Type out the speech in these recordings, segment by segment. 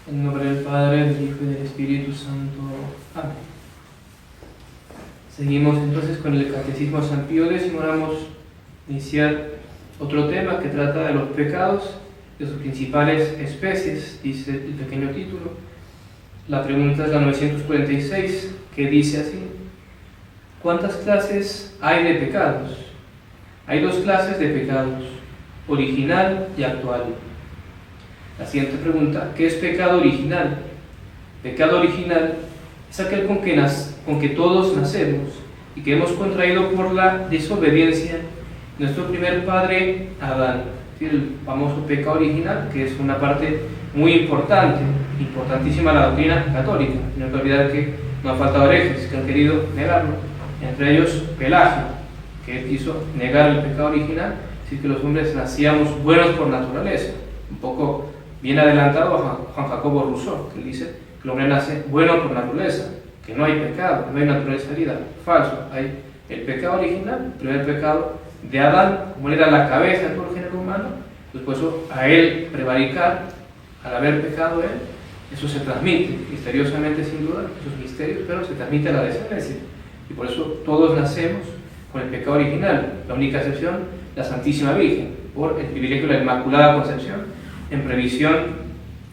En nombre del Padre, del Hijo y del Espíritu Santo. Amén. Seguimos entonces con el Catecismo de San Pío X. Vamos a iniciar otro tema que trata de los pecados, de sus principales especies, dice el pequeño título. La pregunta es la 946, que dice así: ¿cuántas clases hay de pecados? Hay dos clases de pecados, original y actual. La siguiente pregunta: ¿qué es pecado original? Pecado original es aquel con que todos nacemos y que hemos contraído por la desobediencia de nuestro primer padre Adán. El famoso pecado original, que es una parte muy importante, importantísima de la doctrina católica. No hay que olvidar que no han faltado herejes que han querido negarlo, entre ellos Pelagio, que quiso negar el pecado original, así que los hombres nacíamos buenos por naturaleza. Un poco bien adelantado a Juan Jacobo Rousseau, que dice que el hombre nace bueno por naturaleza, que no hay pecado, no hay naturaleza herida. Falso, hay el pecado original, el primer pecado de Adán, como él era la cabeza de todo el género humano, después a él prevaricar, al haber pecado él, eso se transmite, misteriosamente sin duda, esos misterios, pero se transmite a la descendencia. Y por eso todos nacemos con el pecado original, la única excepción, la Santísima Virgen, por el privilegio de la Inmaculada Concepción, en previsión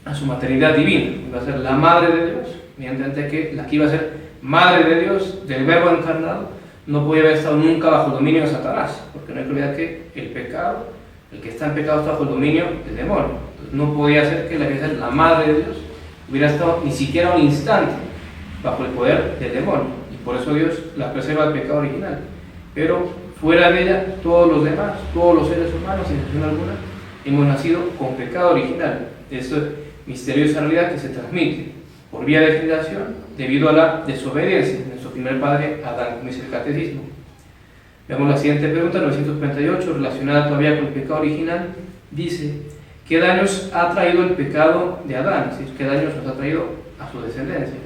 a su maternidad divina. Iba a ser la Madre de Dios, mediante que la que iba a ser Madre de Dios, del Verbo encarnado, no podía haber estado nunca bajo el dominio de Satanás, porque no hay que olvidar que el pecado, el que está en pecado está bajo el dominio del demonio. Entonces no podía ser que la que es la Madre de Dios hubiera estado ni siquiera un instante bajo el poder del demonio, y por eso Dios la preserva del pecado original. Pero fuera de ella, todos los demás, todos los seres humanos, sin excepción alguna, hemos nacido con pecado original. Esta misteriosa realidad que se transmite por vía de generación debido a la desobediencia de nuestro primer padre Adán, como dice el Catecismo. Veamos la siguiente pregunta, 948, relacionada todavía con el pecado original. Dice: ¿qué daños ha traído el pecado de Adán? Es decir, ¿qué daños nos ha traído a su descendencia?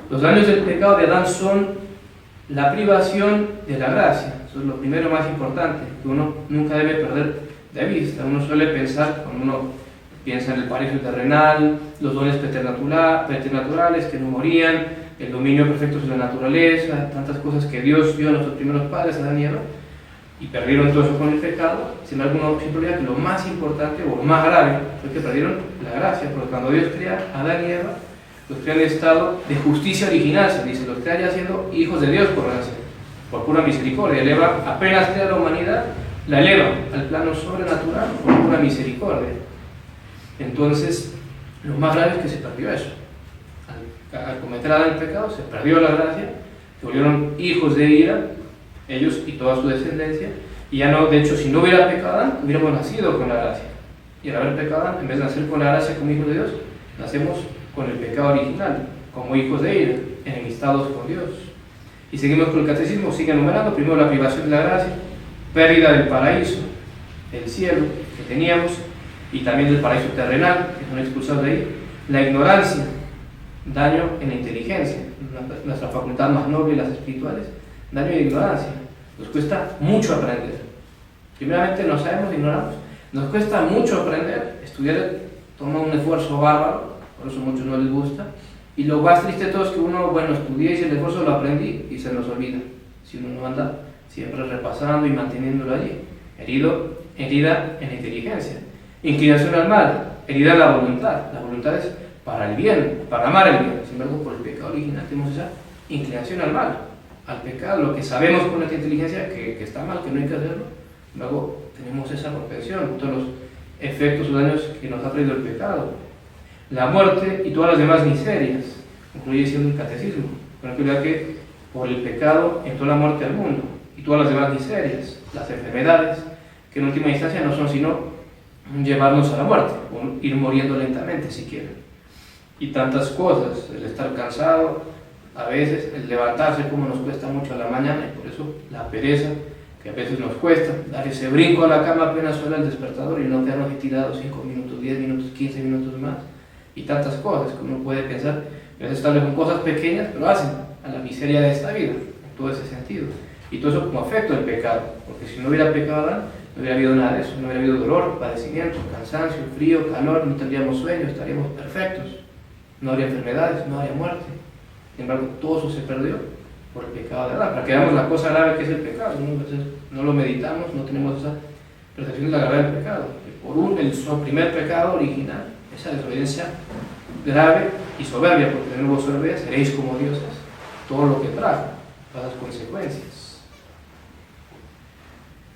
Los daños del pecado de Adán son la privación de la gracia. Eso es lo primero más importante, que uno nunca debe perder de vista. Uno suele pensar, cuando uno piensa en el paraíso terrenal, los dones preternaturales que no morían, el dominio perfecto sobre la naturaleza, tantas cosas que Dios dio a nuestros primeros padres, Adán y Eva, y perdieron todo eso con el pecado. Sin embargo, uno siempre olvida que lo más importante o lo más grave fue que perdieron la gracia, porque cuando Dios crea a Adán y Eva, los crea en estado de justicia original, se dice, los crea ya siendo hijos de Dios por nacer, por pura misericordia. Eleva, apenas crea la humanidad, la eleva al plano sobrenatural por pura misericordia. Entonces, lo más grave es que se perdió eso. Al cometer Adán el pecado, se perdió la gracia, se volvieron hijos de ira, ellos y toda su descendencia, y ya no, de hecho, si no hubiera pecado Adán, hubiéramos nacido con la gracia. Y al haber pecado Adán, en vez de nacer con la gracia como hijos de Dios, nacemos con el pecado original, como hijos de ira, enemistados con Dios. Y seguimos con el Catecismo, sigue enumerando: primero la privación de la gracia, pérdida del paraíso, del cielo que teníamos, y también del paraíso terrenal, que son expulsados de ahí. La ignorancia, daño en la inteligencia, nuestra facultad más noble, las espirituales, daño en la ignorancia. Nos cuesta mucho aprender. Primeramente no sabemos, ignoramos. Nos cuesta mucho aprender. Estudiar toma un esfuerzo bárbaro, por eso a muchos no les gusta. Y lo más triste de todo es que uno, bueno, estudié y el esfuerzo lo aprendí y se nos olvida. Si uno no anda siempre repasando y manteniéndolo allí. Herida en la inteligencia. Inclinación al mal, herida en la voluntad. La voluntad es para el bien, para amar el bien. Sin embargo, por el pecado original tenemos esa inclinación al mal, al pecado, lo que sabemos con nuestra inteligencia que está mal, que no hay que hacerlo. Luego tenemos esa propensión, todos los efectos o daños que nos ha traído el pecado. La muerte y todas las demás miserias, concluye diciendo el Catecismo. Con la que por el pecado entró la muerte al mundo, y todas las demás miserias, las enfermedades, que en última instancia no son sino llevarnos a la muerte, o ir muriendo lentamente siquiera. Y tantas cosas, el estar cansado, a veces el levantarse como nos cuesta mucho a la mañana, y por eso la pereza, que a veces nos cuesta, dar ese brinco a la cama apenas suena el despertador y no quedarnos tirados 5 minutos, 10 minutos, 15 minutos más, y tantas cosas que uno puede pensar, a veces tal vez son cosas pequeñas, pero hacen a la miseria de esta vida, en todo ese sentido. Y todo eso como efecto del pecado, porque si no hubiera pecado Adán, no hubiera habido nada de eso, no hubiera habido dolor, padecimiento, cansancio, frío, calor, no tendríamos sueño, estaríamos perfectos, no habría enfermedades, no habría muerte. Sin embargo, todo eso se perdió por el pecado de Adán. Para que veamos la cosa grave que es el pecado, no lo meditamos, no tenemos esa percepción de la gravedad del pecado. Por el primer pecado original, esa desobediencia grave y soberbia, porque de nuevo soberbia, seréis como dioses, todo lo que trajo, todas las consecuencias.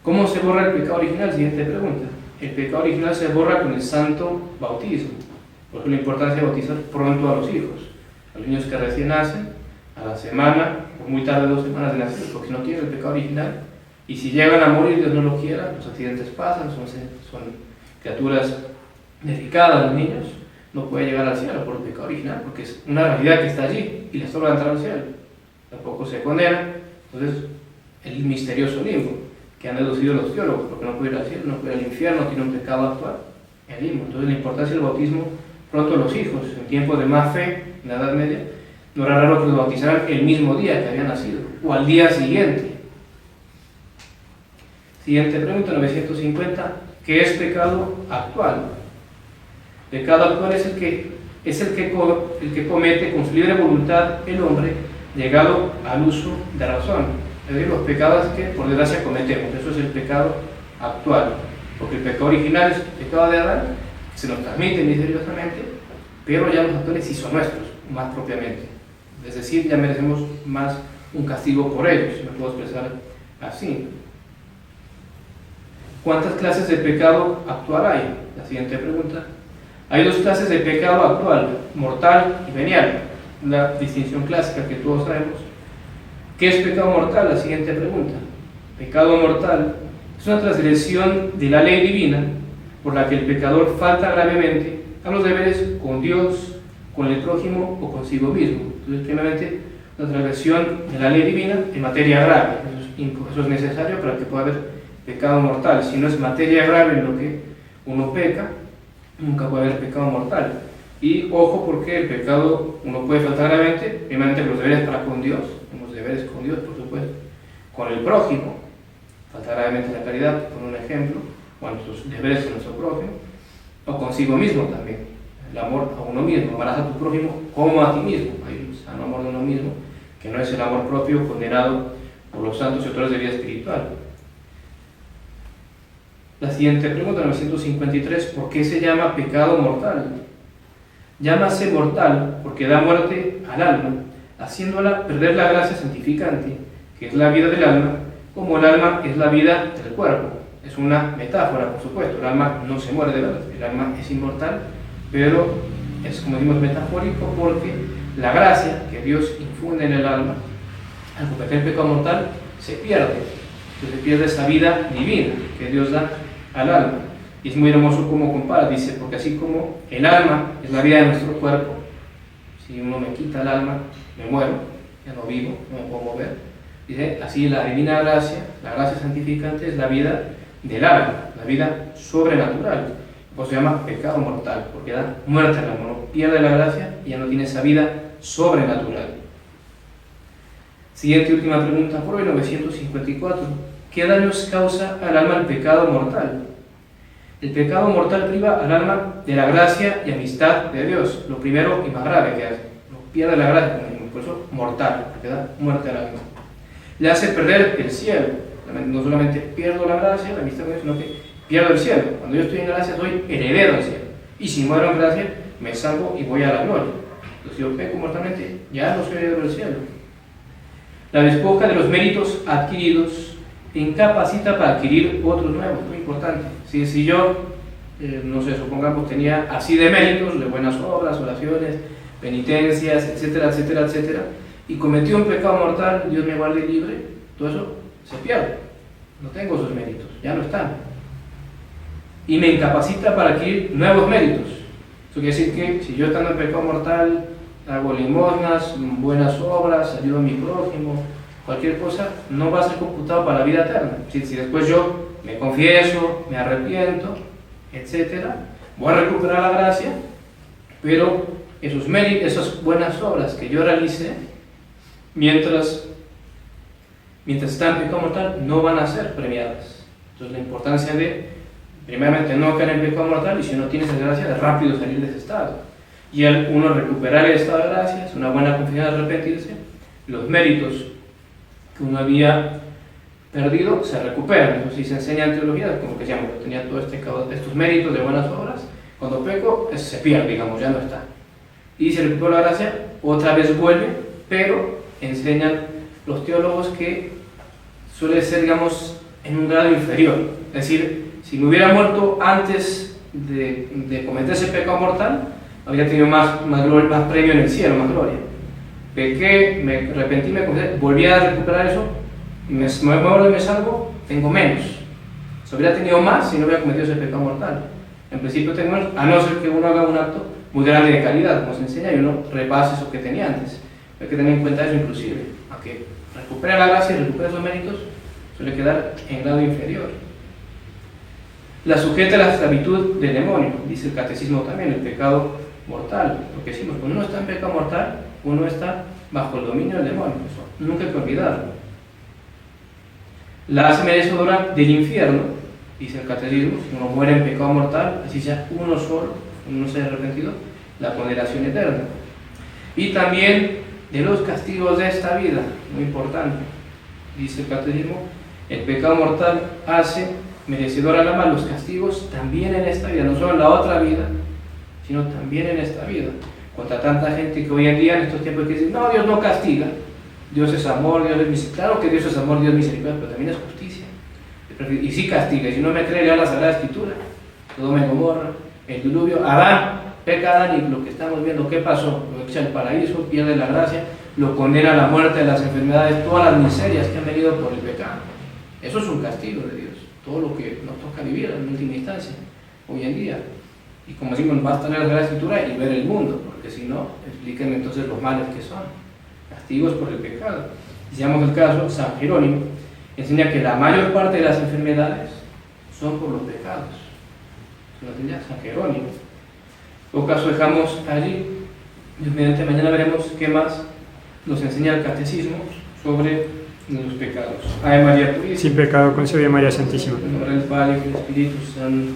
¿Cómo se borra el pecado original? Siguiente pregunta. El pecado original se borra con el santo bautismo. Por eso la importancia de bautizar pronto a los hijos, a los niños que recién nacen, a la semana, o muy tarde 2 semanas de nacer, porque si no tienen el pecado original, y si llegan a morir, Dios no lo quiera, los accidentes pasan, son criaturas delicadas, los niños, no pueden llegar al cielo por el pecado original, porque es una realidad que está allí y les sobra entrar al cielo. Tampoco se condena. Entonces, el misterioso limbo que han deducido los teólogos, porque no puede ir al cielo, no puede ir al infierno, tiene un pecado actual, el limbo. Entonces, la importancia del bautismo pronto a los hijos, en tiempos de más fe, en la Edad Media, no era raro que los bautizaran el mismo día que habían nacido, o al día siguiente. Siguiente pregunta, 950. ¿Qué es pecado actual? Pecado actual es el que comete con su libre voluntad el hombre llegado al uso de razón. Es decir, los pecados que por desgracia cometemos. Eso es el pecado actual. Porque el pecado original es el pecado de Adán, se nos transmite misteriosamente, pero ya los actuales sí son nuestros, más propiamente. Es decir, ya merecemos más un castigo por ellos, si me puedo expresar así. ¿Cuántas clases de pecado actual hay? La siguiente pregunta. Hay 2 clases de pecado actual, mortal y venial. La distinción clásica que todos sabemos. ¿Qué es pecado mortal? La siguiente pregunta. Pecado mortal es una transgresión de la ley divina por la que el pecador falta gravemente a los deberes con Dios, con el prójimo o consigo mismo. Entonces, primeramente, la transgresión de la ley divina en materia grave. Eso es necesario para que pueda haber pecado mortal. Si no es materia grave en lo que uno peca, nunca puede haber pecado mortal. Y ojo, porque el pecado uno puede faltar gravemente, primeramente los deberes para con Dios, los deberes con Dios, por supuesto, con el prójimo, faltar gravemente la caridad, por un ejemplo, o nuestros deberes con nuestro prójimo, o consigo mismo también, el amor a uno mismo, amarás a tu prójimo como a ti mismo. Hay un sano amor de uno mismo, que no es el amor propio condenado por los santos y autores de vida espiritual. La siguiente pregunta, 953, ¿por qué se llama pecado mortal? Llámase mortal porque da muerte al alma, haciéndola perder la gracia santificante, que es la vida del alma, como el alma es la vida del cuerpo. Es una metáfora, por supuesto, el alma no se muere de verdad, el alma es inmortal, pero es, como decimos, metafórico porque la gracia que Dios infunde en el alma, al cometer el pecado mortal, se pierde. Entonces se pierde esa vida divina que Dios da al alma. Y es muy hermoso como compara, dice, porque así como el alma es la vida de nuestro cuerpo, si uno me quita el alma, me muero, ya no vivo, no me puedo mover. Dice, así la divina gracia, la gracia santificante es la vida del alma, la vida sobrenatural. Pues se llama pecado mortal, porque da muerte al alma, no pierde la gracia y ya no tiene esa vida sobrenatural. Siguiente y última pregunta por hoy, 954. ¿Qué daños causa al alma el pecado mortal? El pecado mortal priva al alma de la gracia y amistad de Dios. Lo primero y más grave que hace. Pierde la gracia, por eso mortal, porque da muerte al alma. Le hace perder el cielo. No solamente pierdo la gracia, la amistad de Dios, sino que pierdo el cielo. Cuando yo estoy en gracia, soy heredero del cielo. Y si muero en gracia, me salvo y voy a la gloria. Entonces, si yo peco mortalmente, ya no soy heredero del cielo. La despoja de los méritos adquiridos, incapacita para adquirir otros nuevos, muy importante. Si yo, no sé, supongamos tenía así de méritos, de buenas obras, oraciones, penitencias, etcétera, etcétera, etcétera, y cometí un pecado mortal, Dios me guarde libre, todo eso se pierde. No tengo esos méritos, ya no están. Y me incapacita para adquirir nuevos méritos. Eso quiere decir que si yo estando en pecado mortal, hago limosnas, buenas obras, ayudo a mi prójimo, cualquier cosa, no va a ser computado para la vida eterna. Si después yo me confieso, me arrepiento, etc., voy a recuperar la gracia, pero esos méritos, esas buenas obras que yo realicé, mientras están en pecado mortal, no van a ser premiadas. Entonces la importancia de, primeramente, no caer en pecado mortal, y si uno tiene esa gracia, de rápido salir de ese estado. Y al uno recuperar el estado de gracia, es una buena confesión de arrepentirse, los méritos que uno había perdido se recuperan. Eso sí se enseña en teología, como que decíamos, yo tenía todos estos méritos de buenas obras, cuando peco, eso se pierde, digamos, ya no está. Y se recupera la gracia, otra vez vuelve, pero enseñan los teólogos que suele ser, digamos, en un grado inferior. Es decir, si me hubiera muerto antes de cometer ese pecado mortal, habría tenido más premio en el cielo, más gloria. Pequé, me arrepentí, me confesé, volví a recuperar eso, y me muero y me salvo, tengo menos. Se hubiera tenido más si no hubiera cometido ese pecado mortal. En principio tengo menos, a no ser que uno haga un acto muy grande de calidad, como se enseña, y uno repase eso que tenía antes. Hay que tener en cuenta eso inclusive, a que recupere la gracia y recupere esos méritos, suele quedar en grado inferior. La sujeta a la esclavitud del demonio, dice el catecismo también, el pecado mortal, porque decimos, cuando uno está en pecado mortal, uno está bajo el dominio del demonio, eso nunca hay que olvidarlo. La hace merecedora del infierno, dice el catecismo, si uno muere en pecado mortal, así sea uno solo, uno se ha arrepentido, la condenación eterna. Y también de los castigos de esta vida, muy importante, dice el catecismo, el pecado mortal hace merecedor al alma los castigos también en esta vida, no solo en la otra vida, sino también en esta vida. Contra tanta gente que hoy en día, en estos tiempos, que dicen, no, Dios no castiga, Dios es amor, Dios es misericordia. Claro que Dios es amor, Dios es misericordia, pero también es justicia. Y sí castiga, y si no me cree, lea la Sagrada Escritura, Sodoma y Gomorra, el diluvio, Adán, peca Adán, y lo que estamos viendo, ¿qué pasó? Lo echa al paraíso, pierde la gracia, lo condena a la muerte, a las enfermedades, todas las miserias que han venido por el pecado. Eso es un castigo de Dios, todo lo que nos toca vivir en última instancia, hoy en día. Y como decimos, basta leer la Sagrada Escritura y ver el mundo, porque si no, explíquenme entonces los males que son, castigos por el pecado. Si damos el caso, San Jerónimo enseña que la mayor parte de las enfermedades son por los pecados. ¿Se lo entendía? San Jerónimo. En todo caso, dejamos allí. Mediante mañana veremos qué más nos enseña el catecismo sobre los pecados. Ave María Purísima. Sin pecado concebida María Santísima. En nombre del Padre y del Espíritu Santo.